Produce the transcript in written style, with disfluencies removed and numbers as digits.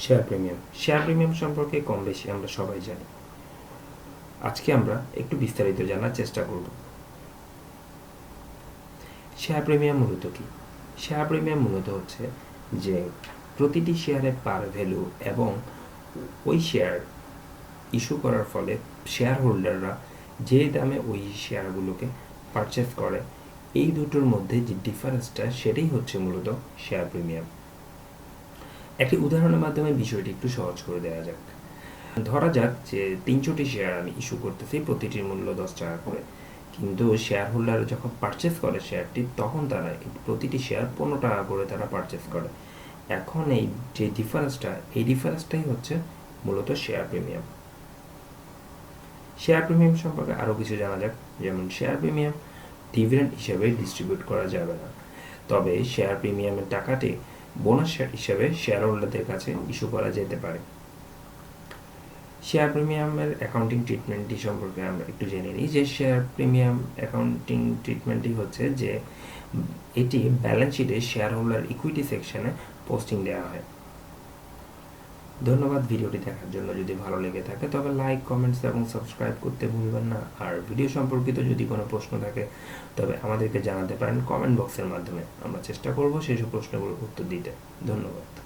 Share premium সম্পর্কে কম বেশি আমরা সবাই জানি। আজকে আমরা একটু বিস্তারিত জানার চেষ্টা করব। শেয়ার প্রিমিয়াম মূলত কি? শেয়ার প্রিমিয়াম মূলত হচ্ছে যে প্রতিটি শেয়ারের পার ভ্যালু এবং ওই শেয়ার ইস্যু করার ফলে শেয়ার হোল্ডাররা যে দামে ওই শেয়ারগুলোকে পারচেস করে, এই দুটোর মধ্যে যে ডিফারেন্সটা সেটাই হচ্ছে মূলত শেয়ার প্রিমিয়াম। একটি উদাহরণের মাধ্যমে বিষয়টি একটু সহজ করে দেওয়া যাক। ধরা যাক যে 300টি শেয়ার আমি ইস্যু করতেছি, প্রতিটির মূল্য 10 টাকা করে, কিন্তু শেয়ার হোল্ডার যখন পারচেস করে শেয়ারটি, তখন তারা প্রতিটি শেয়ার 15 টাকা করে তারা পারচেস করে। এখন এই যে ডিফারেন্সটা, এই ডিফারেন্সটাই হচ্ছে মূলত শেয়ার প্রিমিয়াম। শেয়ার প্রিমিয়াম সম্পর্কে আরও কিছু জানা যাক। যেমন শেয়ার প্রিমিয়াম ডিভিডেন্ড হিসেবে ডিস্ট্রিবিউট করা যাবে না, তবে শেয়ার প্রিমিয়ামের টাকাটি বোনাস হিসেবে শেয়ার হোল্ডারদের কাছে ইস্যু করা যেতে পারে। শেয়ার প্রিমিয়ামের অ্যাকাউন্টিং ট্রিটমেন্টটি সম্পর্কে আমরা একটু জেনে নিই। যে শেয়ার প্রিমিয়াম অ্যাকাউন্টিং ট্রিটমেন্টটি হচ্ছে যে এটি ব্যালেন্স শিটে শেয়ার হোল্ডার ইকুইটি সেকশনে পোস্টিং দেওয়া হয়। ধন্যবাদ ভিডিওটি দেখার জন্য। যদি ভালো লেগে থাকে তবে লাইক, কমেন্টস এবং সাবস্ক্রাইব করতে ভুলবেন না। আর ভিডিও সম্পর্কিত যদি কোনো প্রশ্ন থাকে তবে আমাদেরকে জানাতে পারেন কমেন্ট বক্সের মাধ্যমে। আমরা চেষ্টা করব সেই সব প্রশ্নগুলোর উত্তর দিতে। ধন্যবাদ।